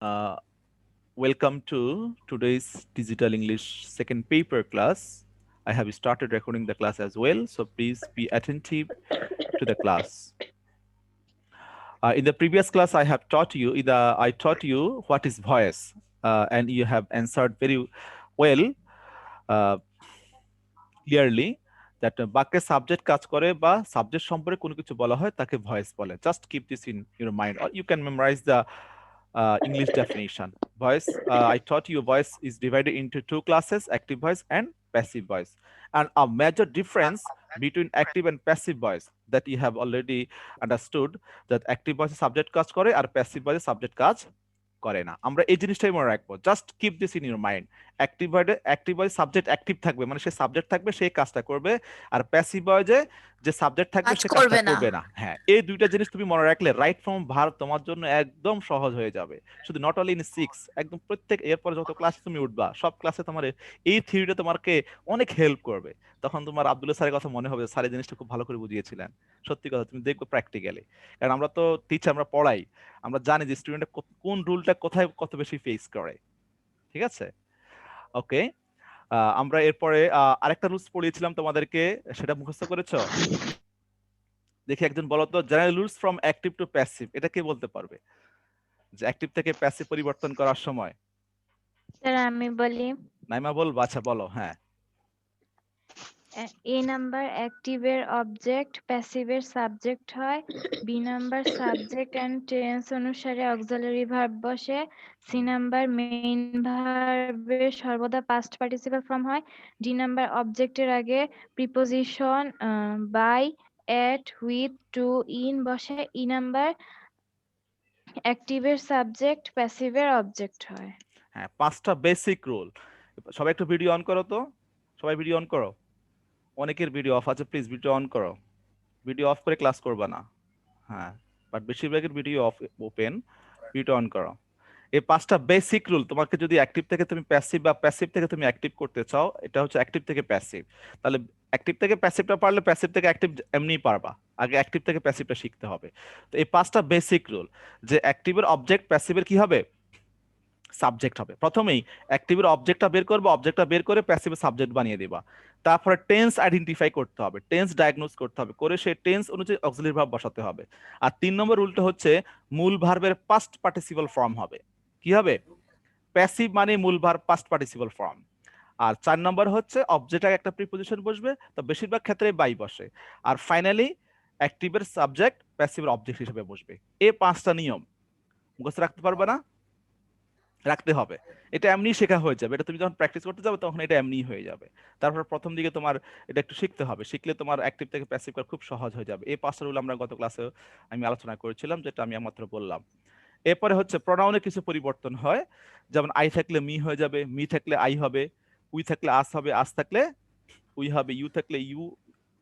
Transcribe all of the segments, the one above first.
Uh, Welcome to today's Digital English second paper class. I have started recording the class as well, so please be attentive to the class. In the previous class, I taught you what is voice, and you have answered very well, uh, clearly that বাক্যে subject কাজ করে বা subject সম্পর্কে কোনো কিছু বলা হয় তাকে ভয়েস বলে। Just keep this in your mind, or you can memorize the English definition. Voice, I taught you voice is divided into two classes, active voice and passive voice. And a major difference between active and passive voice that you have already understood, that active voice subject কাজ করে আর passive voice subject কাজ করে না। আমরা এই জিনিসটাই মনে রাখবো। Just keep this in your mind. Active voice subject active থাকবে, মানে সে সাবজেক্ট থাকবে, সেই কাজটা করবে। আর প্যাসিভ ভয়েসে যে সাবজেক্ট থাকবে কাজ সে কাজটা করবে না। করবে না। হ্যাঁ, এই দুইটা জিনিস তুমি মনে রাখলে রাইট ফ্রম ভার্ব তোমার জন্য একদম সহজ হয়ে যাবে। শুধু নট অনলি ইন 6, একদম প্রত্যেক এরপর যত ক্লাসে তুমি উঠবা সব ক্লাসে তোমার এই থিওরিটা তোমাকে অনেক হেল্প করবে। তখন তোমার আব্দুল্লাহ স্যারের কথা মনে হবে, স্যার এই জিনিসটা খুব ভালো করে বুঝিয়েছিলেন। সত্যি কথা, তুমি দেখবে প্র্যাকটিক্যালি। কারণ আমরা তো টিচার, আমরা পড়াই, আমরা জানি যে স্টুডেন্ট কোন রুলটা কোথায় কত বেশি ফেস করে। ঠিক আছে, ওকে। আমরা এরপরে আরেকটা রুলস পড়িয়েছিলাম তোমাদেরকে, সেটা মুখস্থ করেছো? দেখি একজন বলো তো, general rules from active to passive, এটা কে বলতে পারবে? যে অ্যাক্টিভ থেকে প্যাসিভ পরিবর্তন করার সময়। স্যার আমি বলি, নাইমা বলবো? আচ্ছা বলো। হ্যাঁ, এ নাম্বার অ্যাক্টিভের অবজেক্ট, প্যাসিভের সাবজেক্ট হয়। B number subject and tense অনুসারে অক্সিলারি ভার্ব বসে। সি নাম্বার মেইন ভার্বের সর্বদা পাস্ট পার্টিসিপাল ফর্ম হয়। ডি নাম্বার অবজেক্টের আগে preposition by, at, with, to, in বসে। ই নাম্বার অ্যাক্টিভের সাবজেক্ট, প্যাসিভের অবজেক্ট হয়। হ্যাঁ, 5টা বেসিক রুল। সবাই একটু ভিডিও অন করো তো, সবাই ভিডিও অন করো। অনেকের ভিডিও অফ আছে, প্লিজ ভিডিও অন করো। ভিডিও অফ করে ক্লাস করবা না। হ্যাঁ, বাট বেশিরভাগের video of open, video on করো। এই 5টা বেসিক রুল, তোমাকে যদি অ্যাক্টিভ থেকে তুমি প্যাসিভ বা প্যাসিভ থেকে তুমি অ্যাক্টিভ করতে চাও, এটা হচ্ছে অ্যাক্টিভ থেকে প্যাসিভ। তাহলে অ্যাক্টিভ থেকে প্যাসিভটা পারলে প্যাসিভ থেকে অ্যাক্টিভ এমনিই পারবা। আগে অ্যাক্টিভ থেকে প্যাসিভটা শিখতে হবে। তো এই 5টা বেসিক রুল, যে অ্যাক্টিভের অবজেক্ট, প্যাসিভের কি হবে? সাবজেক্ট হবে। প্রথমেই অ্যাক্টিভের অবজেক্টটা বের করবো, অবজেক্টটা বের করে প্যাসিভের সাবজেক্ট বানিয়ে দিবা। তারপরে টেন্স আইডেন্টিফাই করতে হবে, টেন্স ডায়াগনোজ করতে হবে, করে সেই টেন্স অনুযায়ী অক্সিলারি ভার্ব বসাতে হবে। আর 3 নম্বর রুলটা হচ্ছে মূল ভার্বের পাস্ট পার্টিসিপাল ফর্ম হবে। কি হবে? প্যাসিভ মানে মূল ভার্ব পাস্ট পার্টিসিপাল ফর্ম। আর 4 নম্বর হচ্ছে অবজেক্ট একটা প্রিপোজিশন বসবে, তো বেশিরভাগ ক্ষেত্রে বাই বসে। আর ফাইনালি অ্যাক্টিভের সাবজেক্ট প্যাসিভের অবজেক্ট হিসেবে বসবে। এই 5টা নিয়ম মুখস্থ রাখতে পারবে না? রাখতে হবে। এটা এমনি শেখা হয়ে যাবে, এটা তুমি যখন প্র্যাকটিস করতে যাবে তখন এটা এমনি হয়ে যাবে। তারপর প্রথম দিকে তোমার এটা একটু শিখতে হবে, শিখলে তোমার অ্যাক্টিভ থেকে প্যাসিভ করা খুব সহজ হয়ে যাবে। এই 5টা রুল আমরা গত ক্লাসে আমি আলোচনা করেছিলাম, যেটা আমি একমাত্র বললাম। এরপরে হচ্ছে প্রোনাউনে কিছু পরিবর্তন হয়, যেমন আই থাকলে মি হয়ে যাবে, মি থাকলে আই হবে, উই থাকলে আস হবে, আস থাকলে উই হবে, ইউ থাকলে ইউ,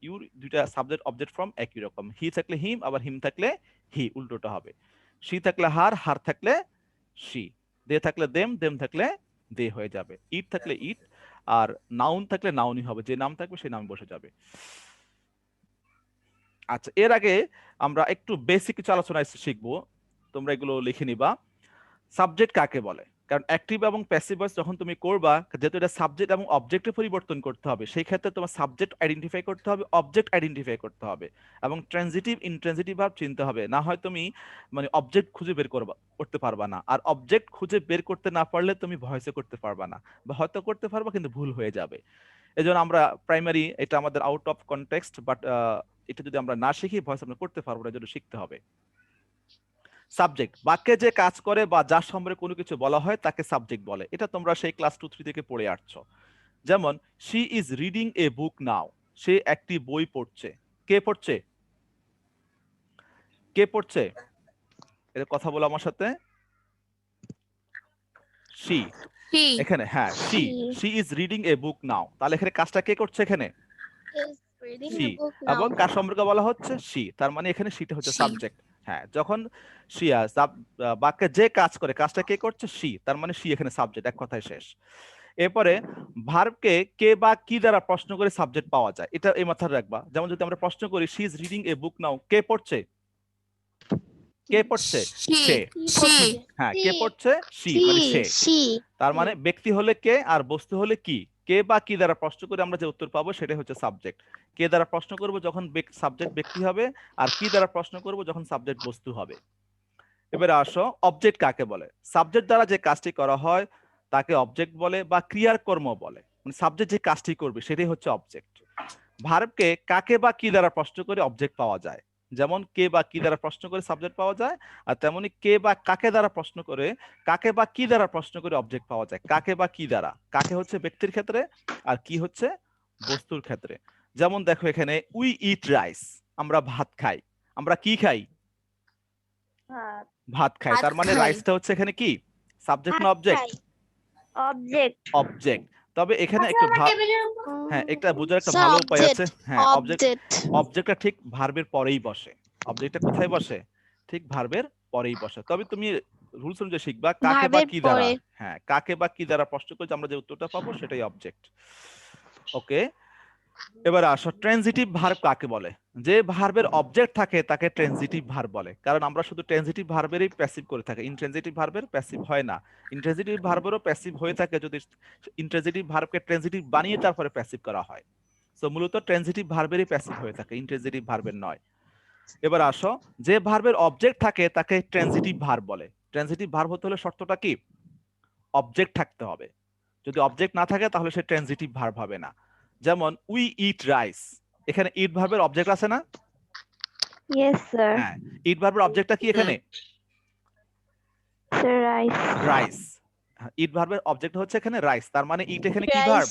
ইউ দুইটা সাবজেক্ট অবজেক্ট ফর্ম একই রকম। হি থাকলে হিম, আবার হিম থাকলে হি, উল্টোটা হবে। শি থাকলে হার, হার থাকলে শি। দে থাকলে দেম, দেম থাকলে দে হয়ে যাবে। ইট থাকলে ইট, আর নাউন থাকলে নাউনই হবে, যে নাম থাকবে সেই নাম বসে যাবে। আচ্ছা, এর আগে আমরা একটু বেসিক কিছু আলোচনা শিখবো, তোমরা এগুলো লিখে নিবা। সাবজেক্ট কাকে বলে? কারণ অ্যাক্টিভ এবং প্যাসিভ ভয়েস যখন তুমি করবা, যেহেতু এটা সাবজেক্ট এবং অবজেক্টে পরিবর্তন করতে হবে, সেই ক্ষেত্রে তোমার সাবজেক্ট আইডেন্টিফাই করতে হবে, অবজেক্ট আইডেন্টিফাই করতে হবে, এবং ট্রানজিটিভ ইনট্রানজিটিভ ভার্ব চিনতে হবে। না হয় তুমি মানে অবজেক্ট খুঁজে বের করতে পারবা না। আর অবজেক্ট খুঁজে বের করতে না পারলে তুমি ভয়েসে করতে পারবা না, বা হয়তো করতে পারবা কিন্তু ভুল হয়ে যাবে। এজন্য আমরা প্রাইমারি, এটা আমাদের আউট অফ কনটেক্সট, বাট এটা যদি আমরা না শিখি ভয়েস আমরা করতে পারবো না, এর জন্য শিখতে হবে। সাবজেক্ট, বাক্যে যে কাজ করে বা যার সম্পর্কে কোনো কিছু বলা হয় তাকে সাবজেক্ট বলে। এটা তোমরা সেই ক্লাস 2-3 থেকে পড়ে আসছো। যেমন শি ইজ রিডিং এ বুক নাও, সে একটি বই পড়ছে। কে পড়ছে? কে পড়ছে? এর কথা বলো আমার সাথে। শি। হি এখানে হ্যাঁ, she, she is reading a বুক নাও, তাহলে এখানে কাজটা কে করছে? এখানে is reading she. a book এবং now. কার সম্পর্কে বলা হচ্ছে? শি। তার মানে এখানে শিটা হচ্ছে সি সাবজেক্ট। হ্যাঁ, যখন শি বাক্যে যে কাজ করে কাজটা কে করছে? শি। তার মানে শি এখানে সাবজেক্ট, এক কথায় শেষ। এরপরে ভার্বকে কে বা কি দ্বারা প্রশ্ন করে সাবজেক্ট পাওয়া যায়, এটা এই মাথায় রাখবা। যেমন যদি আমরা প্রশ্ন করি শি ইজ রিডিং এ বুক নাও, কে পড়ছে? কে পড়ছে? She. সে। She. হ্যাঁ, কে পড়ছে? সি মানে সে। She. তার মানে ব্যক্তি হলে কে আর বস্তু হলে কি? কে বা কি দ্বারা প্রশ্ন করে আমরা যে উত্তর পাবো সেটাই হচ্ছে সাবজেক্ট। কে দ্বারা প্রশ্ন করব যখন সাবজেক্ট ব্যক্তি হবে, আর কি দ্বারা প্রশ্ন করব যখন সাবজেক্ট বস্তু হবে। এবারে আসো, অবজেক্ট কাকে বলে? সাবজেক্ট দ্বারা যে কাজটি করা হয় তাকে অবজেক্ট বলে বা ক্রিয়ার কর্ম বলে। মানে সাবজেক্ট যে কাজটি করবে সেটাই হচ্ছে অবজেক্ট। ভার্বকে কাকে বা কি দ্বারা প্রশ্ন করে অবজেক্ট পাওয়া যায়। যেমন কে বা কি দ্বারা প্রশ্ন করে সাবজেক্ট পাওয়া যায়, আর তেমনি কে বা কাকে দ্বারা প্রশ্ন করে, কাকে বা কি দ্বারা প্রশ্ন করে অবজেক্ট পাওয়া যায়। কাকে বা কি দ্বারা, কাকে হচ্ছে ব্যক্তির ক্ষেত্রে আর কি হচ্ছে বস্তুর ক্ষেত্রে। যেমন দেখো এখানে উই ইট রাইস, আমরা ভাত খাই। আমরা কি খাই? ভাত খাই। তার মানে রাইসটা হচ্ছে এখানে কি সাবজেক্ট না অবজেক্ট? অবজেক্ট। অবজেক্ট। তবে এখানে একটু হ্যাঁ, একটা বোঝার একটা ভালো উপায় আছে। হ্যাঁ, অবজেক্টটা ঠিক ভার্বের পরেই বসে। অবজেক্টটা কোথায় বসে? ঠিক ভার্বের পরেই বসে। তবে তুমি রুলস অনুযায়ী শিখবা কাকে বা কি দ্বারা, হ্যাঁ কাকে বা কি দ্বারা প্রশ্ন করে আমরা যে উত্তরটা পাবো সেটাই অবজেক্ট। ওকে, এবার আসো ট্রানজিটিভ ভার্ব কাকে বলে? যে ভার্বের অবজেক্ট থাকে তাকে ট্রানজিটিভ ভার্ব বলে। কারণ আমরা শুধু ট্রানজিটিভ ভার্বেরই প্যাসিভ করে থাকি, ইনট্রানজিটিভ ভার্বের প্যাসিভ হয় না। ইনট্রানজিটিভ ভার্বেরও প্যাসিভ হয়ে থাকে যদি ইনট্রানজিটিভ ভার্বকে ট্রানজিটিভ বানিয়ে তারপরে প্যাসিভ করা হয়। সো মূলত ট্রানজিটিভ ভার্বেরই প্যাসিভ হয়ে থাকে, ইনট্রানজিটিভ ভার্বের নয়। এবার আসো, যে ভার্বের অবজেক্ট থাকে তাকে ট্রানজিটিভ ভার্ব বলে। ট্রানজিটিভ ভার্ব হতে হলে শর্তটা কি? অবজেক্ট থাকতে হবে। যদি অবজেক্ট না থাকে তাহলে সে ট্রানজিটিভ ভার্ব হবে না। যেমন উই ইট রাইস, এখানে ইট ভার্বের অবজেক্ট আছে না? Yes sir. হ্যাঁ, ইট ভার্বের অবজেক্টটা কি এখানে? Sir rice. রাইস। ইট ভার্বের অবজেক্ট হচ্ছে এখানে রাইস। তার মানে ইট এখানে কি ভার্ব?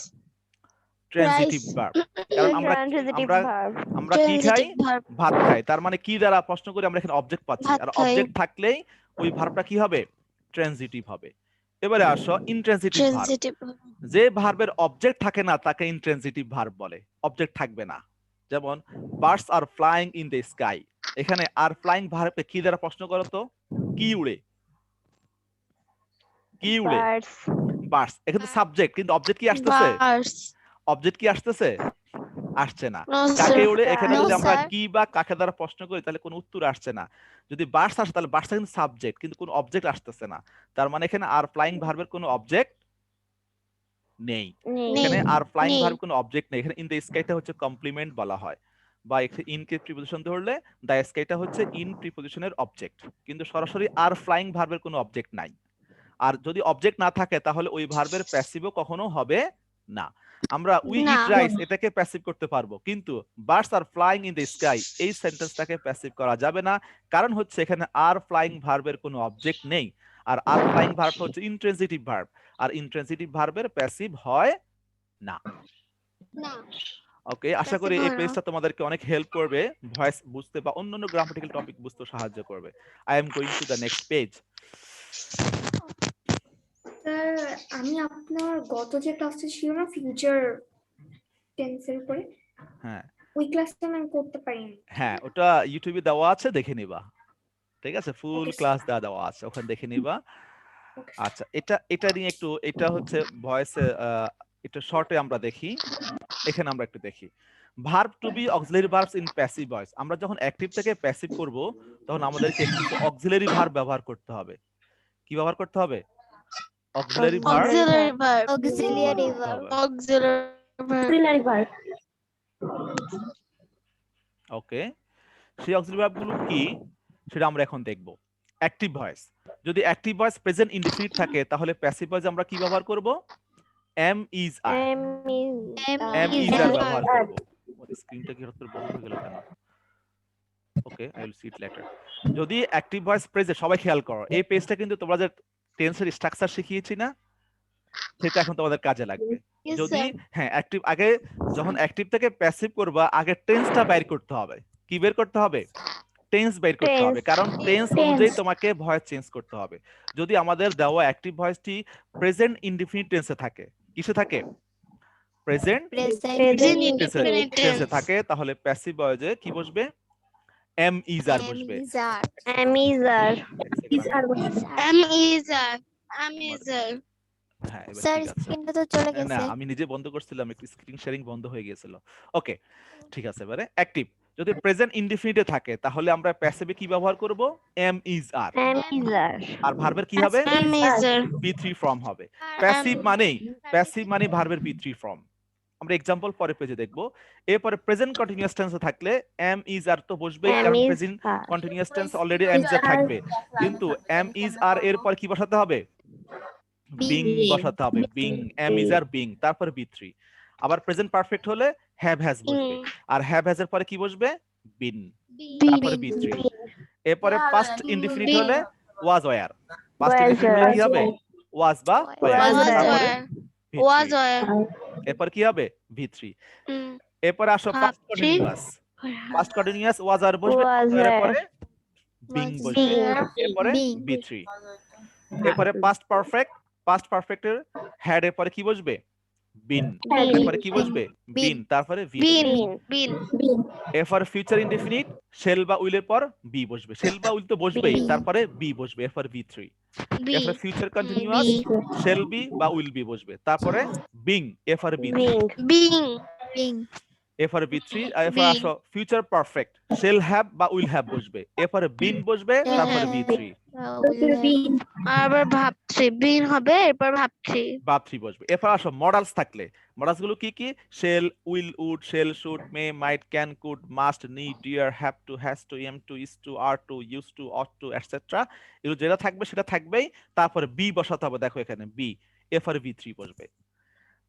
Transitive verb. কারণ আমরা কি খাই? ভাত খাই। তার মানে কি দ্বারা প্রশ্ন করে আমরা এখানে অবজেক্ট পাচ্ছি, আর অবজেক্ট থাকলেই ওই ভার্বটা কি হবে? ট্রানজিটিভ হবে। এবারে আসো ইনট্রানজিটিভ ভার্ব। যে ভার্বের অবজেক্ট থাকে না তাকে ইনট্রানজিটিভ ভার্ব বলে, অবজেক্ট থাকবে না। যেমন birds are flying in the sky, এখানে আর ফ্লাইং ভার্বকে কি দ্বারা প্রশ্ন করো তো? কি উড়ে? কি উড়ে? বার্ডস। এখানে সাবজেক্ট, কিন্তু অবজেক্ট কি আসতেছে? অবজেক্ট কি আসতেছে? আসছে না। কাকে উড়ে? এখানে যদি আমরা কি বা কাকে দ্বারা প্রশ্ন করি তাহলে কোনো উত্তর আসছে না। যদি বার্ডস আসে তাহলে বার্ডসটা কিন্তু সাবজেক্ট, কিন্তু কোনো অবজেক্ট আসতেছে না। তার মানে এখানে আর ফ্লাইং ভার্বের কোনো অবজেক্ট নেই। এখানে আর ফ্লাইং ভার্ব কোনো অবজেক্ট নেই। এখানে ইন দ্য স্কাইটা হচ্ছে কমপ্লিমেন্ট বলা হয়, বা ইন কে প্রিপোজিশন ধরলে দ্য স্কাইটা হচ্ছে ইন প্রিপোজিশনের অবজেক্ট, কিন্তু সরাসরি আর ফ্লাইং ভার্বের কোনো অবজেক্ট নাই। আর যদি অবজেক্ট না থাকে তাহলে ওই ভার্বের প্যাসিভও কখনো হবে না। আমরা উই ইট রাইস এটাকে প্যাসিভ করতে পারবো, কিন্তু birds are flying in the sky এই সেন্টেন্সটাকে প্যাসিভ করা যাবে না। কারণ হচ্ছে এখানে আর ফ্লাইং ভার্বের কোনো অবজেক্ট নেই, আর আর ফ্লাইং ভার্ব হচ্ছে ইনট্রানজিটিভ ভার্ব, আর ইনট্রানজিটিভ ভার্বের প্যাসিভ হয় না। ওকে, আশা করি এই পেজটা তোমাদেরকে অনেক হেল্প করবে ভয়েস বুঝতে বা অন্যান্য গ্রামাটিক্যাল টপিক বুঝতে সাহায্য করবে। I am going to the next page. Sir, আমি আপনার গত যে ক্লাসটা ছিল না ফিউচার টেন্সের উপরে, হ্যাঁ ওই ক্লাসটা আমি করতে পারিনি। হ্যাঁ, ওটা ইউটিউবে দেওয়া আছে, দেখে নিবা। ঠিক আছে, ফুল ক্লাস দেওয়া আছে, ওখানে দেখে নিবা। আচ্ছা, এটা নিয়ে একটু, এটা হচ্ছে ভয়েসে একটু শর্টে আমরা দেখি। এখানে আমরা একটু দেখি verb to be auxiliary verbs in passive voice. আমরা যখন অ্যাক্টিভ থেকে প্যাসিভ করব তখন আমাদেরকে কিছু অক্সিলারি ভার্ব ব্যবহার করতে হবে। কি ব্যবহার করতে হবে? Auxiliary verb. ওকে, সেই অক্সিলারি ভার্ব গুলো কি সেটা আমরা এখন দেখব। অ্যাক্টিভ ভয়েস, যদি অ্যাক্টিভ ভয়েস প্রেজেন্ট ইনডিফিনিট থাকে তাহলে প্যাসিভ ভয়েস আমরা কি ব্যবহার করব? Am is are. Am is are ব্যবহার করব। স্ক্রিনটা কি হঠাৎ বন্ধ হয়ে গেল কেন? Okay, I will see it later. যদি অ্যাক্টিভ ভয়েস প্রেজেন্ট, সবাই খেয়াল করো এই পেজটা কিন্তু তোমরা যে টেন্সের স্ট্রাকচার শিখিয়েছি না, সেটা এখন তোমাদের কাজে লাগবে। যদি হ্যাঁ অ্যাক্টিভ, আগে যখন অ্যাক্টিভ থেকে প্যাসিভ করবা আগে টেন্সটা বের করতে হবে। কি বের করতে হবে? টেন্স বের করতে হবে, কারণ টেন্স অনুযায়ী তোমাকে ভয়েস চেঞ্জ করতে হবে। যদি আমাদের দেওয়া অ্যাক্টিভ ভয়েসটি প্রেজেন্ট ইনডিফিনিট টেন্সে থাকে, কিসে থাকে? প্রেজেন্ট টেন্সে থাকে, তাহলে প্যাসিভ ভয়েসে কি বসবে? এম ইজ আর বসবে। হ্যাঁ, এবার ঠিক আছে। না, আমি নিজে বন্ধ করছিলাম, একটু স্ক্রিন শেয়ারিং বন্ধ হয়ে গিয়েছিল। ওকে, ঠিক আছে। এবারে অ্যাক্টিভ, যদি প্রেজেন্ট ইনডিফিনিটে থাকে তাহলে আমরা প্যাসিভে কি ব্যবহার করব? এম ইজ আর। আর ভার্বের কি হবে? বি3 ফর্ম হবে। প্যাসিভ মানে ভার্বের বি3 ফর্ম। আমরা এক্সাম্পল পরে পেজে দেখব। এরপরে প্রেজেন্ট কন্টিনিউয়াস টেন্সে থাকলে এম ইজ আর তো বসবেই, কারণ present continuous tense already am is are থাকবে। কিন্তু এম ইজ আর এর পর কি বসাতে হবে? বিং বসাতে হবে। Being, am is are being, তারপর বি3। আবার প্রেজেন্ট পারফেক্ট হলে হ্যাভ হ্যাজ বসবে, আর হ্যাভ হ্যাজ এর পরে কি বসবে? বিন, তারপরে বি3। এরপরে পাস্ট ইনডিফিনিট হলে ওয়াজ ওয়্যার। পাস্ট ইনডিফিনিট হলে কি হবে? ওয়াজ বা ওয়্যার, তারপরে এরপর কি হবে? ভি3। এরপরে আসো past continuous. Past continuous was আর বসবে, এরপরে বিং বসবে, এরপরে বি3। এরপরে পাস্ট পারফেক্টের হ্যাড এর পরে কি বসবে? বিন, এরপরে কি বসবে? বিন, তারপরে এরপরে ফিউচার ইনডিফিনিট শেল বা উইলের পর বি বসবে। শেল বা উইল তো বসবেই, তারপরে বি বসবে, এরপর বি3। এরপরে ফিউচার কন্টিনিউয়াস শেল বি বা উইল বি বসবে, তারপরে বিং, এরপরে বি3, এরপরে বি3। আর এরপরে আসো ফিউচার পারফেক্ট শেল হ্যাভ বা উইল হ্যাভ বসবে, এরপরে বিন বসবে, তারপরে বি3। আবার ভাবছি বিন হবে, এরপর ভাবছি ভাব3 বসবে। এরপর আসো মডালস থাকলে, মডালস গুলো কি কি? Shall, will, would, shall, should, may, might, can, could, must, need, dare, have to, has to, am to, is to, are to, used to, ought to, etcetera. এগুলো যেটা থাকবে সেটা থাকবেই, তারপরে বি বসাতে হবে। দেখো এখানে বি, এরপরে বি3 বসবে।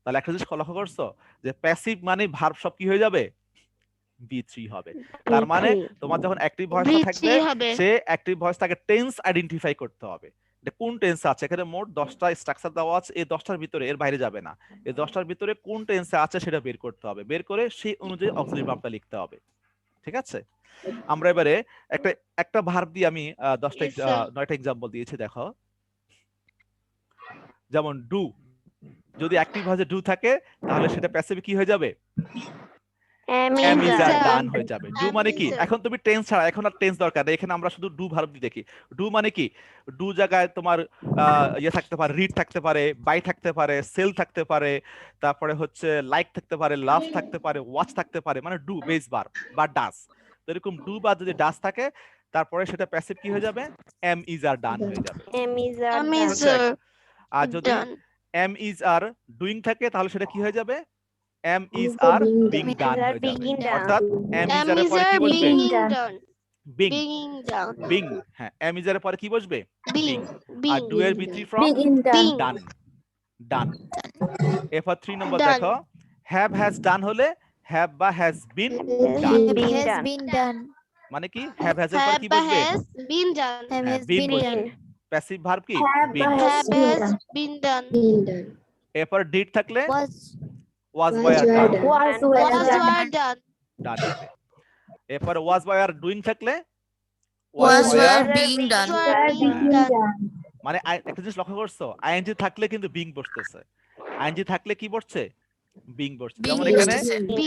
তাহলে একটা জিনিস লক্ষ্য করছো যে প্যাসিভ মানে ভার্ব সব কি হয়ে যাবে? বি3 হবে। তার মানে তোমার যখন অ্যাক্টিভ ভয়েসটা থাকবে, সে অ্যাক্টিভ ভয়েসটাকে টেন্স আইডেন্টিফাই করতে হবে। কোন টেন্সে আছে? এখানে মোট 10টা স্ট্রাকচার দেওয়া আছে, এই 10টার ভিতরে এর বাইরে যাবে না। এই 10টার ভিতরে কোন টেন্সে আছে সেটা বের করতে হবে, বের করে সেই অনুযায়ী অক্সিলারি ভার্বটা লিখতে হবে। ঠিক আছে? আমরা এবারে একটা ভার্ব দিয়ে আমি 9টা এক্সাম্পল দিয়েছি, দেখো। যেমন ডু, যদি অ্যাক্টিভ ভয়েসে ডু থাকে তাহলে সেটা প্যাসিভে কি হয়ে যাবে? এম ইজ আর ডান হয়ে যাবে। ডু মানে কি? এখন তুমি টেন্স ছাড়া, এখন আর টেন্স দরকার নেই, এখানে আমরা শুধু ডু ভার্ব দিয়ে দেখি। ডু মানে কি? ডু জায়গায় তোমার ইয়ে থাকতে পারে, রিড থাকতে পারে, বাই থাকতে পারে, সেল থাকতে পারে, তারপরে হচ্ছে লাইক থাকতে পারে, লাভ থাকতে পারে, ওয়াচ থাকতে পারে, মানে ডু বেস ভার্ব বা ডাস। তো এরকম ডু বা যদি ডাস থাকে তারপরে সেটা প্যাসিভ কি হয়ে যাবে? এম ইজ আর ডান হয়ে যাবে। আর যদি এম ইজ আর ডুইং থাকে তাহলে সেটা কি হয়ে যাবে? Am is are being done হয়ে যাবে। অর্থাৎ এম ইজ আর এর পরে কি বসবে? বিং। বিং, হ্যাঁ, এম ইজ আর এর পরে কি বসবে? বিং। আর ডু এর বি3 ফর্ম ডান, ডান। এরপর 3 নম্বর দেখো, হ্যাভ হ্যাজ ডান হলে হ্যাভ বা হ্যাজ বিন ডান। মানে কি? হ্যাভ হ্যাজ এর পর কি বসবে? বিন বসবে। প্যাসিভ ভার্ব কি? বিন। এরপর ডিড থাকলে ওয়াজ বাই আর ডান, ডান হবে। এরপর ওয়াজ বাই আর ডুইং থাকলে ওয়াজ বাই বিং ডান। মানে একটা জিনিস লক্ষ্য করছো, আইএনজি থাকলে কিন্তু বিং বসতেছে, আইএনজি থাকলে কি বসছে? বিং বসছে। যেমন এখানে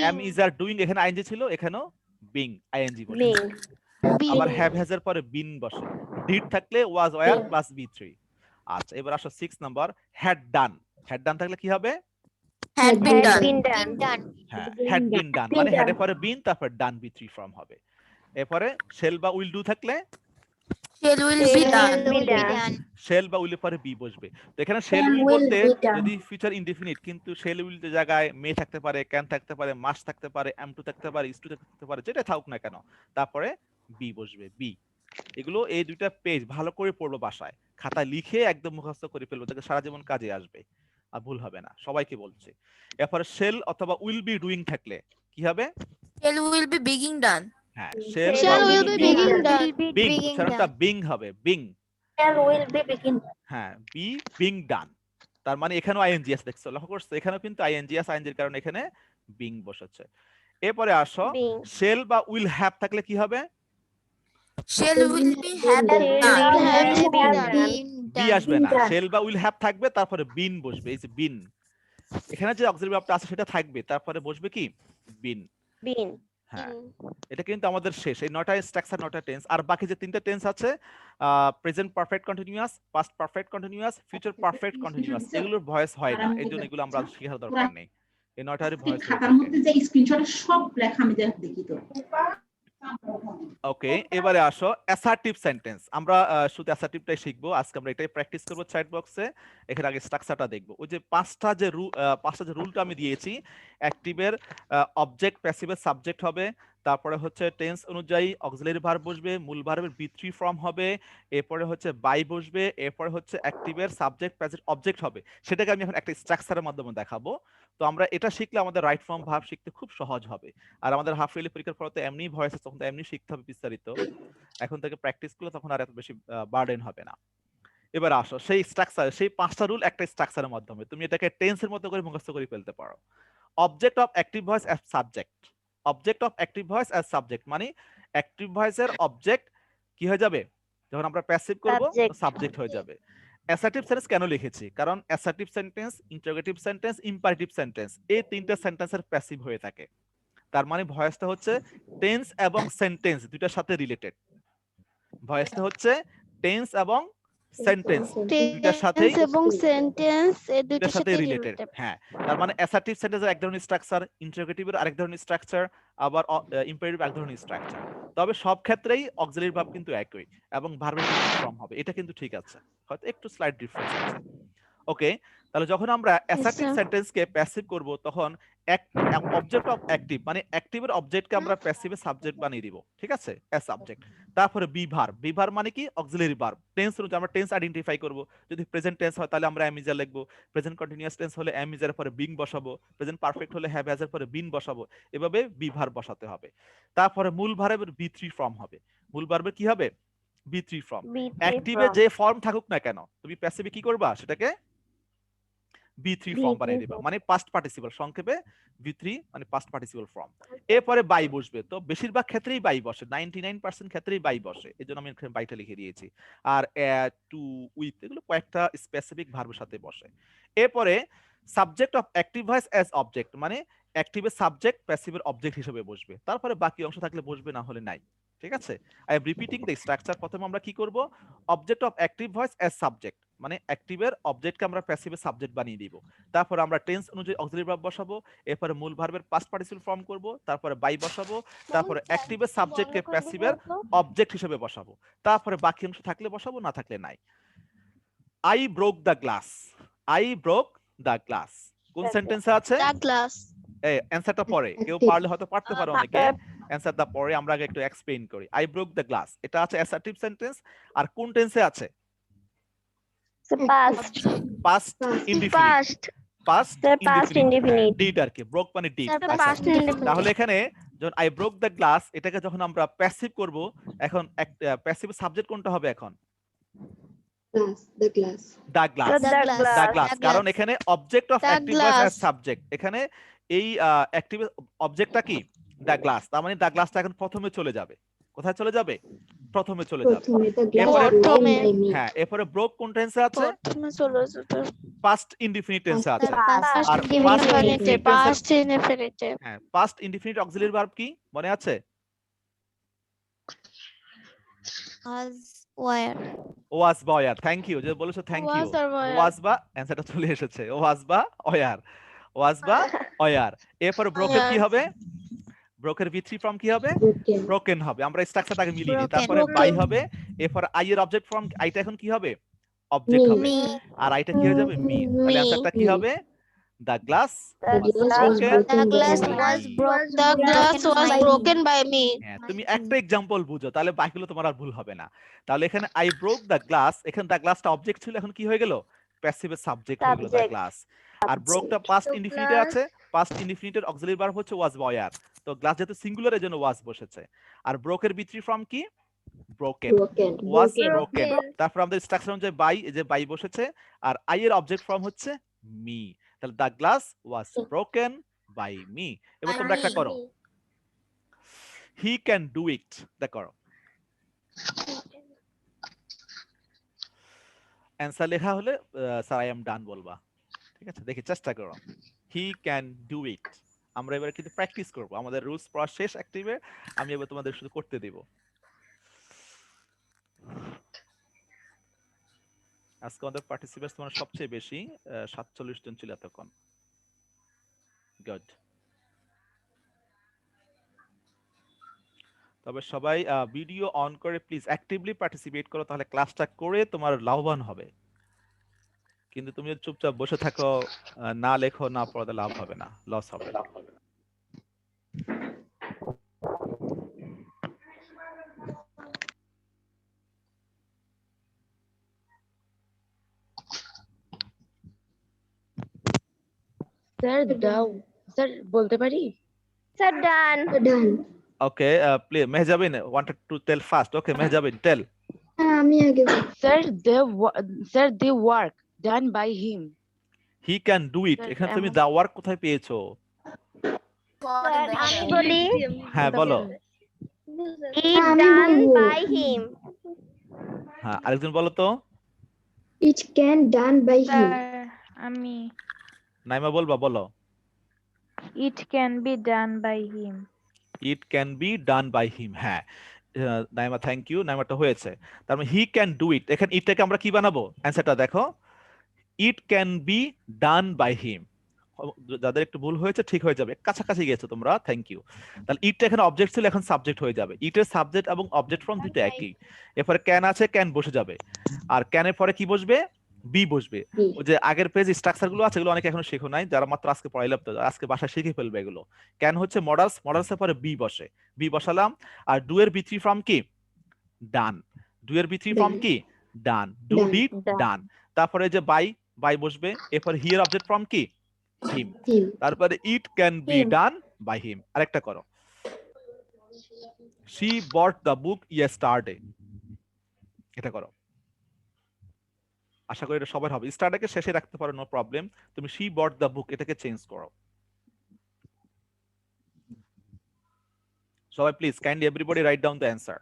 এম ইজ আর ডুইং, এখানে আইএনজি ছিল, এখানেও বিং আইএনজি বসে। আবার হ্যাভ হ্যাজ এর পরে বিন বসে। ডিড থাকলে ওয়াজ ওয়্যার প্লাস বি3। আচ্ছা, এবার আসো 6 number, had done. Had done থাকলে কি হবে? হ্যাড বিন ডান। হ্যাঁ, হ্যাড বিন ডান মানে হ্যাড এর পরে বিন, তারপর ডান বি3 ফর্ম হবে। এরপরে শেল বা উইল ডু থাকলে shall will be done. Shall বা উইলের পরে বি বসবে। তো এখানে শেল উইল বলতে যদি ফিউচার ইনডিফিনিট, কিন্তু শেল উইল এর জায়গায় মে থাকতে পারে, ক্যান থাকতে পারে, মাস্ট থাকতে পারে, এম টু থাকতে পারে, ইজ টু থাকতে পারে, যেটা থাকুক না কেন, তারপরে বি বসবে, বি। এগুলো এই দুইটা পেজ ভালো করে পড়লো, বাসায় খাতায় লিখে একদম মুখস্থ করে ফেলবো, যাতে সারা জীবন কাজে আসবে আর ভুল হবে না, সবাইকে বলছে। এরপরে শেল অথবা উইল বি ডুইং থাকলে কি হবে? শেল উইল বি বিগিং ডান। হ্যাঁ, শেল উইল বি বিগিং ডান। বিং, উচ্চারণটা বিং হবে, বিং। শেল উইল বি বিগিং, হ্যাঁ, বি বিং ডান। তার মানে এখানেও আইএনজি আছে, দেখছো, লক্ষ্য করছো, এখানেও কিন্তু আইএনজি আছে, আইএনজির কারণে এখানে বিং বসেছে। এরপরে আসো, শেল বা উইল হ্যাভ থাকলে কি হবে? Shall will be have done. Be আসবে না, শেল বা উইল হ্যাভ থাকবে, তারপরে বিন বসবে, এই যে বিন। এখানে যে অক্সিলারি ভার্বটা আছে সেটা থাকবে, তারপরে বসবে কি? বিন। বিন, হ্যাঁ। এটা কিন্তু আমাদের শেষ, এই 9টা স্ট্রাকচার, 9টা টেন্স। আর বাকি যে 3টা টেন্স আছে, present perfect continuous, past perfect continuous, future perfect continuous, এগুলোর ভয়েস হয় না, এজন্য এগুলো আমরা শেখার দরকার নেই। এই 9টারই ভয়েস হয়ে থাকে। খাতার মধ্যে যে স্ক্রিনশট সব লেখা আমি দেখি তো। ওকে, এবারে আসো অ্যাসার্টিভ সেন্টেন্স। আমরা শুধু অ্যাসার্টিভটাই শিখবো আজকে, আমরা এটাই প্র্যাকটিস করবো চ্যাট বক্সে। এখানে আগে স্ট্রাকচারটা দেখবো। ওই যে পাঁচটা যে রুলটা আমি দিয়েছি, অ্যাক্টিভের অবজেক্ট, প্যাসিভের সাবজেক্ট হবে, তারপরে হচ্ছে টেন্স অনুযায়ী অক্সিলারি ভার্ব বসবে, মূল ভার্বের বি3 ফর্ম হবে, এরপরে হচ্ছে বাই বসবে, এরপরে হচ্ছে অ্যাক্টিভের সাবজেক্ট প্যাসিভ অবজেক্ট হবে। সেটাকে আমি এখন একটা স্ট্রাকচারের মাধ্যমে দেখাবো। তো আমরা এটা শিখলে আমাদের রাইট ফর্ম ভার্ব শিখতে খুব সহজ হবে। আর আমাদের হাফ ইয়ারলি পরীক্ষার পর তো এমনি ভয় আছে, তখন তো এমনি শিখতে হবে বিস্তারিত। এখন থেকে প্র্যাকটিস করলে তখন আর এত বেশি বার্ডেন হবে না। এবার আসো সেই স্ট্রাকচার, সেই পাঁচটা রুল একটা স্ট্রাকচারের মাধ্যমে তুমি এটাকে টেন্সের মতো করে মুখস্থ করে ফেলতে পারো। Object of active voice as subject. Object of active voice as subject মানে অ্যাক্টিভ ভয়েসের অবজেক্ট কি হয়ে যাবে? যখন আমরা প্যাসিভ করব Subject. সাবজেক্ট হয়ে যাবে। অ্যাসার্টিভ সেন্টেন্স কেন লিখেছি? কারণ assertive sentence, interrogative sentence, imperative sentence, এই তিনটা সেন্টেন্সের প্যাসিভ হয়ে থাকে। তার মানে ভয়েসটা হচ্ছে টেন্স এবং সেন্টেন্স দুইটার সাথে রিলেটেড। ভয়েসটা হচ্ছে টেন্স এবং সেন্টেন্স দুইটার সাথেই টেন্স এবং সেন্টেন্স এই দুইটার দুইটার সাথে সাথে রিলেটেড। রিলেটেড। হ্যাঁ, তার মানে অ্যাসার্টিভ সেন্টেন্সের এক ধরনের স্ট্রাকচার, ইন্টারোগেটিভের আরেক ধরনের স্ট্রাকচার, আবার ইম্পারেটিভ এক ধরনের স্ট্রাকচার। তবে সব ক্ষেত্রেই অক্সিলারি ভার্ব কিন্তু একই এবং ভার্বের ফর্ম হবে, এটা কিন্তু ঠিক আছে, হয়তো একটু স্লাইট ডিফারেন্স আছে। ওকে, তাহলে যখন আমরা অ্যাসার্টিভ sir. সেন্টেন্সকে প্যাসিভ করব, তখন অবজেক্ট অফ অ্যাক্টিভ মানে অ্যাক্টিভের অবজেক্টকে আমরা প্যাসিভে সাবজেক্ট বানিয়ে দিব, ঠিক আছে, অ্যাজ সাবজেক্ট। তারপরে বি ভার্ব মানে কি? Auxiliary verb. টেন্স অনুযায়ী আমরা টেন্স আইডেন্টিফাই করব। যদি প্রেজেন্ট টেন্স হয় তাহলে আমরা অ্যামিজার লিখবো, প্রেজেন্ট কন্টিনিউয়াস টেন্স হলে অ্যামিজার পরে বিং বসাবো, প্রেজেন্ট পারফেক্ট হলে হ্যাভ হ্যাজ এর পরে বিন বসাবো। এভাবে বি ভার্ব বসাতে হবে। তারপরে মূল ভার্বের বি3 ফর্ম হবে। মূল ভার্বের কি হবে? বি3 ফর্ম। অ্যাক্টিভে যে ফর্ম থাকুক না কেন, তুমি প্যাসিভে কি করবা? সেটাকে বি3 ফর্ম বানিয়ে দিবা, মানে পাস্ট পার্টিসিপল, সংক্ষেপে বি3 মানে পাস্ট পার্টিসিপল ফর্ম। এরপরে বাই বসবে, তো বেশিরভাগ ক্ষেত্রেই বাই বসে, 99% ক্ষেত্রেই বাই বসে, এজন্য আমি এখানে বাইটা লিখে দিয়েছি। আর টু, উইথ এগুলো কয়েকটা স্পেসিফিক ভার্বের সাথে বসে। এরপরে subject of active voice as object মানে অ্যাক্টিভের সাবজেক্ট প্যাসিভের অবজেক্ট হিসেবে বসবে। তারপরে বাকি অংশ থাকলে বসবে, না হলে নাই। ঠিক আছে, I am repeating the structure. প্রথমে আমরা কি করব? Object of active voice as subject মানে অ্যাক্টিভের অবজেক্টকে আমরা প্যাসিভের সাবজেক্ট বানিয়ে দিব। তারপর আমরা টেন্স অনুযায়ী অক্সিলারি ভার্ব বসাবো, এরপরে মূল ভার্বের পাস্ট পার্টিসিপল ফর্ম করব, তারপরে বাই বসাবো, তারপরে অ্যাক্টিভের সাবজেক্টকে প্যাসিভের অবজেক্ট হিসেবে বসাবো। তারপরে বাকি অংশ থাকলে বসাবো, না থাকলে নাই। I broke the glass. I broke the glass কোন সেন্টেন্সে আছে? ডাগলাস। এই অ্যানসারটা পরে, কেউ পারলে হয়তো পারতে পারে অনেকে। অ্যানসারটা পরে, আমরা আগে একটু এক্সপ্লেইন করি। আই ব্রোক দ্য গ্লাস এটা আছে অ্যাসার্টিভ সেন্টেন্স। আর কোন টেন্সে আছে? Past. Past indefinite. Past indefinite, did আর কি, ব্রোক মানে ডিড। Sir past indefinite. তাহলে এখানে যখন আই ব্রোক দ্য গ্লাস, এটাকে যখন আমরা প্যাসিভ করব, এখন প্যাসিভ সাবজেক্ট কোনটা হবে? এখন The glass. The glass. The glass, কারণ এখানে object of The active voice as glass. Subject, এখানে এই অ্যাক্টিভ অবজেক্টটা কি? The glass. তার মানে দ্য গ্লাসটা এখন প্রথমে চলে যাবে। কোথায় চলে যাবে? প্রথমে চলে যাবে। প্রথমে the glass এরপরে broken প্রথমে। by me. হ্যাঁ, এরপরে ব্রোক কোন টেন্সে আছে? প্রথমে চলে যাবে। পাস্ট ইনডিফিনিট টেন্সে আছে। পাস্ট আর ইনডিফিনিট। Past indefinite. হ্যাঁ, পাস্ট ইনডিফিনিট অক্সিলারি ভার্ব কি মনে আছে? আজ ওয়্যার। ওয়াজ বা ওয়ার। থ্যাংক ইউ, যে বলেছো thank you. Was or were. Was বা, অ্যানসারটা চলে এসেছে, ওয়াজ বা ওয়ার। ওয়াজ বা ওয়ার। এরপর ব্রোকেন কি হবে? ব্রোকের বি3 ফর্ম কি হবে? Broken. ব্রোকেন হবে। আমরা স্ট্রাকচারটা আগে মিলিয়ে নিই, Broken. তারপরে বাই হবে, এরপর আই এর অবজেক্ট ফর্ম, আইটা এখন কি হবে? Object Me. হবে। মি। আর আইটা কি হয়ে যাবে? মি। তাহলে Me. অ্যানসারটা কি Me. হবে? The glass The glass was broken The broken glass by me. was broken. The glass was broken by me. হ্যাঁ, তুমি একটা এক্সাম্পল বুঝো, তাহলে বাকিগুলো তোমার আর ভুল হবে না। তাহলে এখানে আই ব্রোক দ্য গ্লাস, এখানে দ্য গ্লাসটা অবজেক্ট ছিল, এখন কি হয়ে গেল? প্যাসিভের সাবজেক্ট হয়ে গেল দ্য গ্লাস। আর ব্রোকটা পাস্ট ইনডিফিনিটে আছে, পাস্ট ইনডিফিনিটের অক্সিলারি ভার্ব হচ্ছে ওয়াজ বা ওয়ার, তো গ্লাস যেহেতু সিঙ্গুলার এর জন্য ওয়াজ বসেছে। আর ব্রোকের বি3 ফর্ম কি? Broken. Broken. Was Broken. Broken. তারপর আমাদের স্ট্রাকচার অনুযায়ী বাই, এই যে বাই বসেছে, আর আই এর অবজেক্ট ফর্ম হচ্ছে মি। তাহলে the glass was broken by me. এবার তোমরা একটা করো, হি ক্যান ডু ইট, দেখো অ্যান্সার লেখা হলে স্যার আই এম ডান বলবা। ঠিক আছে, দেখি চেষ্টা করো। হি ক্যান ডু ইট। আমরা এবারে কিন্তু প্র্যাকটিস করব, আমাদের রুলস পড়া শেষ অ্যাক্টিভে, আমি এবার তোমাদের শুধু করতে দেব। আজকে আমাদের পার্টিসিপেন্টস তোমার সবচেয়ে বেশি, 47 জন ছিল এতক্ষণ। গুড। তবে সবাই ভিডিও অন করে প্লিজ অ্যাক্টিভলি পার্টিসিপেট করো, তাহলে ক্লাসটা করে তোমার লাভবান হবে। কিন্তু তুমি যদি চুপচাপ বসে থাকো, না লেখো, না পড়াতে লাভ হবে না, লস হবে। স্যার স্যার বলতে পারি? Sir, done. Done. Okay, please Mehjabin wanted to tell first. Okay Mehjabin tell. আমি আগে বলি। Sir the work done by him. He can do it. Sir, এখানে তুমি এমন- দা ওয়ার্ক কোথায় পেয়েছো? Sir, আমি বলি হ্যাঁ বলো। is আমি done বলবো। by him. হ্যাঁ আরেকজন বলো তো। It can done by him. Sir আমি নাইমা বলবা, বলো। It can be done by him. It can be done by him. হ্যাঁ নাইমা, থ্যাংক ইউ, নাইমাটা হয়েছে। তার মানে হি ক্যান ডু ইট, এখানে ইটটাকে আমরা কি বানাবো? অ্যান্সারটা দেখো, it can be done by him. যাদের একটু ভুল হয়েছে ঠিক হয়ে যাবে, কাছাকাছি গেছো তোমরা, থ্যাংক ইউ। তাহলে ইটটা এখানে অবজেক্ট ছিল, এখন সাবজেক্ট হয়ে যাবে। ইটের সাবজেক্ট এবং অবজেক্ট ফর্ম দুটো একই। এরপরে ক্যান আছে, ক্যান বসে যাবে। আর ক্যানের পরে কি বসবে? বি বসবে। বি। ওই যে আগের পেজ স্ট্রাকচার গুলো আছে, এগুলো অনেকে এখনো শেখো নাই, যারা মাত্র আজকে পড়াইলাম, তো আজকে বাসায় শিখে ফেলবে এগুলো। ক্যান হচ্ছে মডালস, মডালসের পরে বি বসে, বি বসালাম। আর ডু এর বি3 ফর্ম কি? ডান। ডু এর বি3 ফর্ম Done. কি? Done. Do Done. Did done. তারপরে যে বাই, বাই বসবে। এরপরে হিয়ার অবজেক্ট ফর্ম কি? হিম। Him. তারপরে it can be Him. Done by him. আরেকটা করো, she bought the book yesterday. এটা করো, আশা করি এটা সবার হবে। স্টারডেকে শেষে রাখতে পারো, নো প্রবলেম। তুমি শি বট দ্য বুক এটাকে চেঞ্জ করো। সবাই please kindly everybody write down the answer.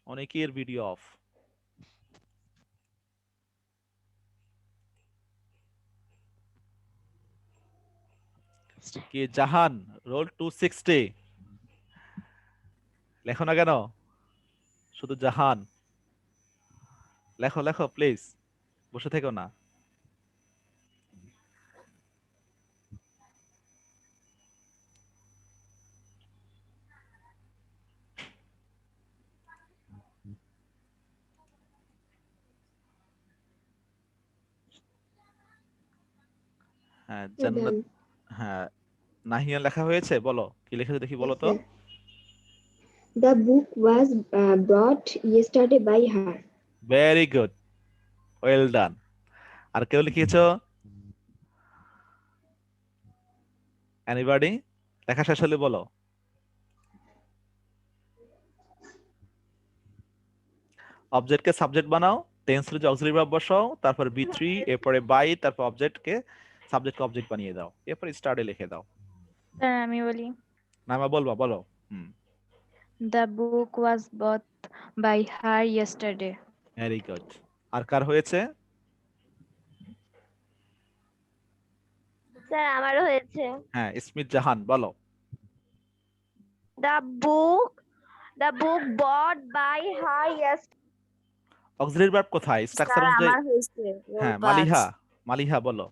অনেকের ভিডিও অফ। কে? জাহান, রোল 260। লেখো না কেন? শুধু জাহান লেখো, লেখো প্লিজ, বসে থেকো না। হ্যাঁ জান্নাত, Done. হ্যাঁ নাহিয়া লেখা হয়েছে, বলো কি লিখেছো দেখি, বলো Yes, তো। sir. The book was brought yesterday by her. Very good, well done. আর কেউ লিখেছো? এনিবডি? লেখা শেষ হলে বলো। অবজেক্টকে সাবজেক্ট বানাও, টেন্সের যে অক্সিলারি ভার্ব বসাও, তারপর বি3, এরপরে বাই, তারপর অবজেক্টকে সাবজেক্টকে অবজেক্ট বানিয়ে দাও, এরপর স্টার্টে লিখে দাও। স্যার আমি বলি নামা বলবা, বলো। The book was bought by her yesterday. Very good. আর কার হয়েছে? স্যার আমারও হয়েছে। হ্যাঁ স্মিথ জাহান, বলো। The book bought by her yesterday. Auxiliary verb কোথায় স্ট্রাকচার স্যার অনুযায়ী? আমার হয়েছে রোল হ্যাঁ 5 মালিহা, মালিহা বলো।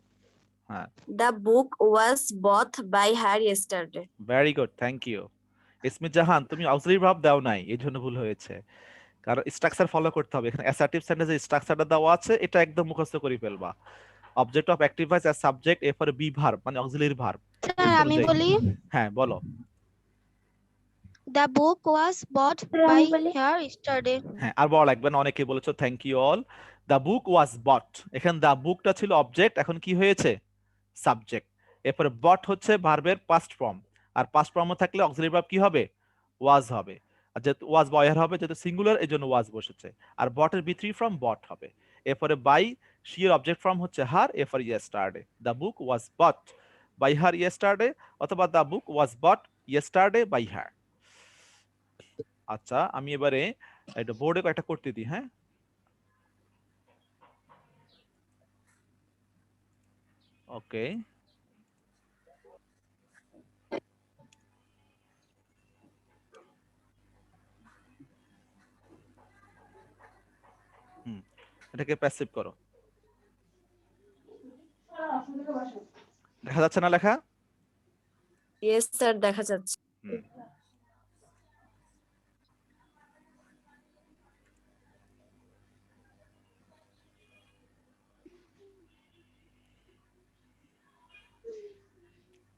হ্যাঁ the book was bought by her yesterday. Very good, thank you. Smith Jahan তুমি অক্সিলারি ভার্ব দাও নাই, এই জন্য ভুল হয়েছে। কারণ স্ট্রাকচার ফলো করতে হবে। এখানে অ্যাসার্টিভ সেন্টেন্সে স্ট্রাকচারটা দেওয়া আছে, এটা একদম মুখস্থ করে ফেলবা। Object of active voice as subject, এরপরে বি ভার্ব মানে অক্সিলারি ভার্ব। স্যার আমি বলি হ্যাঁ বলো। the book was bought sir by আমি বলি her yesterday. হ্যাঁ আর বলা লাগবে না, অনেকে বলেছো, thank you all. The book was bought, এখানে দ্য বুকটা ছিল অবজেক্ট, এখন কি হয়েছে? সাবজেক্ট। এরপরে বট হচ্ছে ভার্বের পাস্ট ফর্ম, আর পাস্ট ফর্ম থাকলে অক্সিলারি ভার্ব কি হবে? ওয়াজ হবে। আর যেহেতু ওয়াজ বয়ার হবে, যেহেতু সিঙ্গুলার এই জন্য ওয়াজ বসেছে। আর বটের বি3 ফর্ম বট হবে। এরপরে বাই, শি এর অবজেক্ট ফর্ম হচ্ছে হার, এরপর yesterday. The book was bought by her yesterday, অথবা the book was bought yesterday by her. আচ্ছা আমি এবারে এটা বোর্ডে কয়েকটা করতে দিই। হ্যাঁ ওকে, এটাকে প্যাসিভ করো। দেখা যাচ্ছে না লেখা? Yes, sir. দেখা যাচ্ছে। হুম।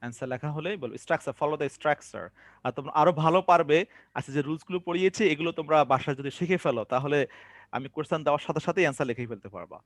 অ্যান্সার লেখা হলেই বলবে স্ট্রাকচার, ফলো দ্য স্ট্রাকচার। আর তোমরা আরো ভালো পারবে, আচ্ছা যে রুলস গুলো পড়িয়েছি এগুলো তোমরা বাসায় যদি শিখে ফেলো তাহলে আমি কোশ্চেন দেওয়ার সাথে সাথে অ্যান্সার লিখেই ফেলতে পারবা।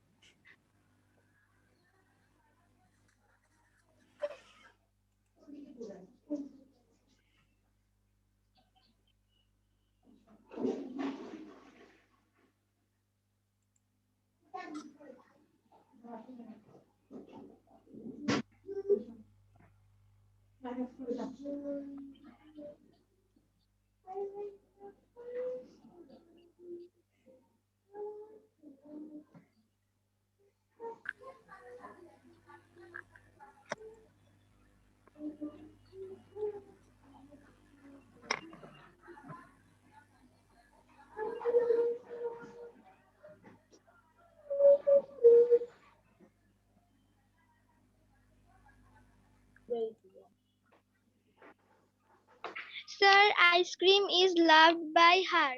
Sir, ice cream is loved by her.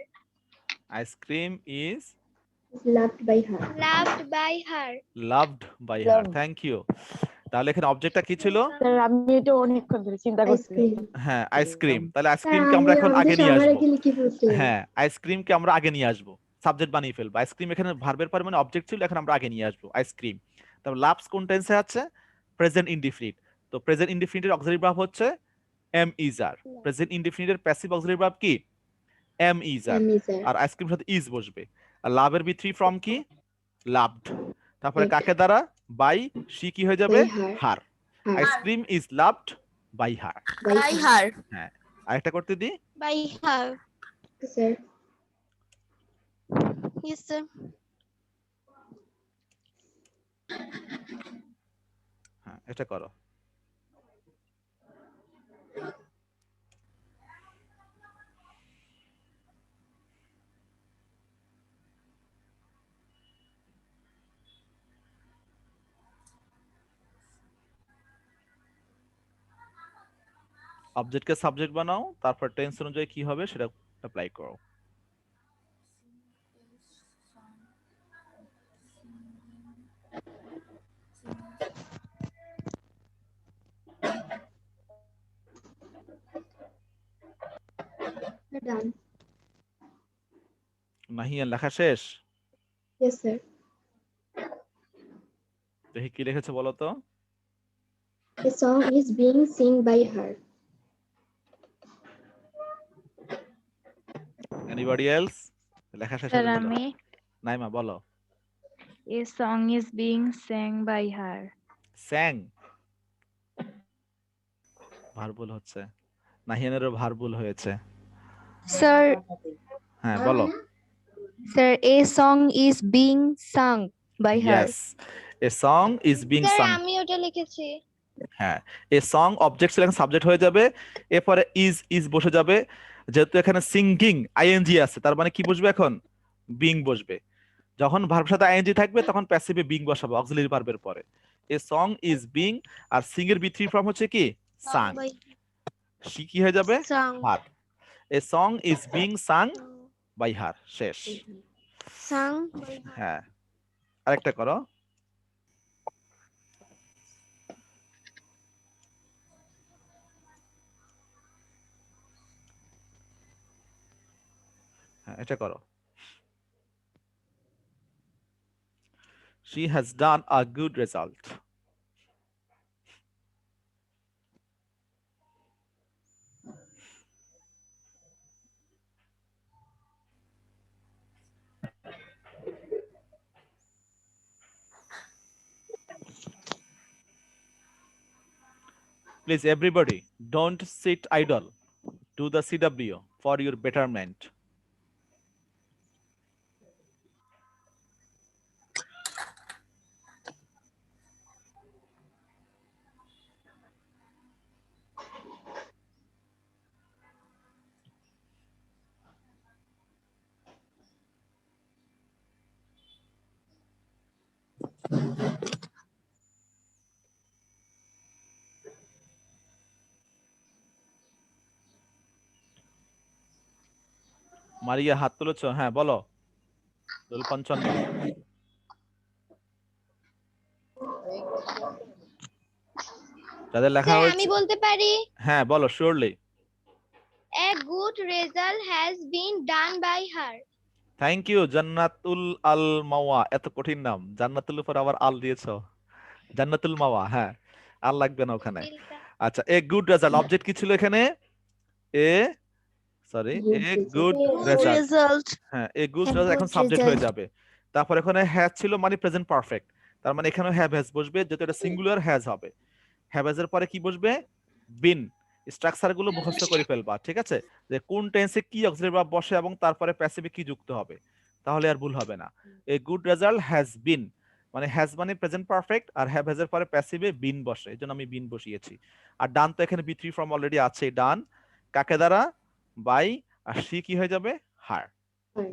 Ice cream is Loved by her. Loved by her. Loved by her. Loved. Thank you. তাহলে এখানে অবজেক্টটা কি ছিল? স্যার আমি এটা অনেকক্ষণ ধরে চিন্তা করছি। Ice cream. হ্যাঁ আইসক্রিম। তাহলে স্যার আইসক্রিমকে আমরা আমি এখন আগে আমাদের নিয়ে সবার আসবো। আগে লিখে ফেলছিলাম। হ্যাঁ আইসক্রিমকে আমরা আগে নিয়ে আসবো, সাবজেক্ট বানিয়ে ফেলবো। আইসক্রিম এখানে ভার্বের পরে মানে অবজেক্ট ছিল, এখন আমরা আগে নিয়ে আসবো আইসক্রিম। তারপর লাভস কোন টেন্সে আছে? Present indefinite. তো প্রেজেন্ট ইনডিফিনিটের অক্সিলারি ভার্ব হচ্ছে এম ইজ আর। প্রেজেন্ট ইনডিফিনিটের প্যাসিভ অক্সিলারি ভার্ব কি? Am is are. আমি স্যার। আর আইসক্রিম সাথে ইজ বসবে। আর লাভের বি থ্রি ফর্ম কি? লাভড। তারপরে কাকে দ্বারা? বাই, সি কি হয়ে যাবে? By her. Her. Her. Ice cream is loved by her. By By her. her. হ্যাঁ আরেকটা করতে দি। By her. Sir. Yes, sir. হ্যাঁ এটা করো। অবজেক্টকে সাবজেক্ট বানাও, তারপর টেন্স অনুযায়ী কি হবে সেটা অ্যাপ্লাই করো। Done. নাহিয়ান লেখা শেষ? Yes, sir. দেখি কি লিখেছে বলো তো। A song is being sung by her. Anybody else? লেখা শেষ স্যার হলে বলো। আমি নাইমা বলো। A song is being sang by her. স্যাং, ভার্বুল হচ্ছে। নাহিয়ানেরও ভার্বুল হয়েছে। Sir, হ্যাঁ বলো। sir, a song is being sung by her. Yes, a song is being sir sung. আমি ওটা লিখেছি। হ্যাঁ এ সং অবজেক্ট ছিল, সাবজেক্ট হয়ে যাবে, এরপরে ইজ ইজ বসে যাবে। যেহেতু এখানে সিঙ্গিং আইএনজি আছে তার মানে কি বসবে এখন? বিং বসবে। যখন ভার্বের সাথে আইএনজি থাকবে তখন প্যাসিভে বিং বসাবো অক্সিলারি ভার্বের পরে। এ সং ইজ বিং, আর সিং এর বি থ্রি ফর্ম হচ্ছে কি? সাং। সি কি হয়ে যাবে? Sung. Her. A song is being sung by her. শেষ। Sung. হ্যাঁ আরেকটা করো। হ্যাঁ এটা করো। She has done a good result. Please, everybody, don't sit idle. Do the CW for your betterment. মারিয়া হাত তুলেছো, হ্যাঁ বলো। রোল 55। যাদের লেখা স্যার হয়েছে, আমি বলতে পারি হ্যাঁ বলো surely. a good result has been done by her. Thank you. Jannatul Al Mawa, এত কঠিন নাম, জান্নাতুল উপর আবার আল দিয়েছো। জান্নাতুল মাওয়া, হ্যাঁ আর লাগবে না ওখানে। আচ্ছা, এ গুড রেজাল্ট অবজেক্ট কি ছিল এখানে? এ গুড রেজাল্ট। হ্যাঁ, এ গুড রেজাল্ট এখন সাবজেক্ট হয়ে যাবে। তারপর এখানে হ্যাজ ছিল মানে প্রেজেন্ট পারফেক্ট, তার মানে এখানে হ্যাভ হ্যাজ বসবে, যেহেতু এটা সিঙ্গুলার হ্যাজ হবে। হ্যাভ হ্যাজ এর পরে কি বসবে? বিন। স্ট্রাকচার গুলো মুখস্থ করে ফেলবা, ঠিক আছে, যে কোন টেন্সে কি অক্সিলারি ভার্ব বসে এবং তারপরে প্যাসিভে কি যুক্ত হবে, তাহলে আর ভুল হবে না। A good result has been, মানে হ্যাজ মানে প্রেজেন্ট পারফেক্ট, আর হ্যাভ হ্যাজ এর পরে প্যাসিভে বিন বসে, এজন্য আমি বিন বসিয়েছি। আর ডান তো এখানে বি3 ফর্ম অলরেডি আছে, ডান কাকে দ্বারা? বাই, আর সি কি হয়ে যাবে? Her,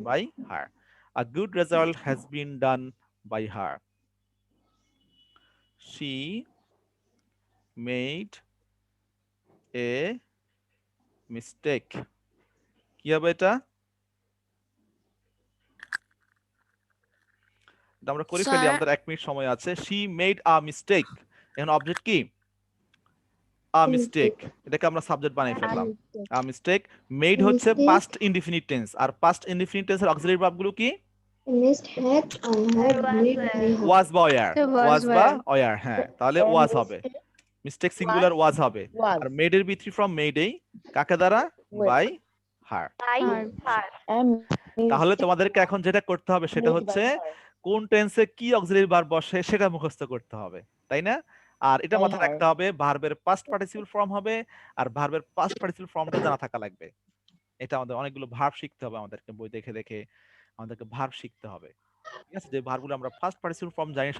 by her. A good result has been done by her. She made a mistake. কি হবে এটা? এটা আমরা করে ফেলি, Sir. আমাদের 1 মিনিট সময় আছে। She made a mistake, এখন অবজেক্ট কি? A mistake, এটাকে আমরা সাবজেক্ট বানিয়ে ফেললাম। A mistake. Made হচ্ছে past indefinite tense, আর past indefinite tense এর অক্সিলারি ভার্ব গুলো কি? Missed had I had made by her. Was বা were, was বা were, হ্যাঁ তাহলে And was হবে। মিস্টেক সিঙ্গুলার was হবে। was. আর মেড এর বি3 ফর্ম মেড এই কাকে দ্বারা? With. By her. By her. And তাহলে তোমাদেরকে এখন যেটা করতে হবে সেটা made by হচ্ছে her. কোন টেন্সে কি অক্সিলারি ভার্ব বসে সেটা মুখস্থ করতে হবে, তাই না? আর এটা By মাথায় her. রাখতে হবে ভার্বের পাস্ট পার্টিসিপল ফর্ম হবে, আর ভার্বের পাস্ট পার্টিসিপল ফর্মটা জানা থাকা লাগবে। এটা আমাদের অনেকগুলো ভার্ব শিখতে হবে, আমাদেরকে বই দেখে দেখে আমাদেরকে ভার্ব শিখতে হবে, ঠিক আছে, যে ভার্বগুলো আমরা ফার্স্ট পার্টিসিপল ফর্ম জানি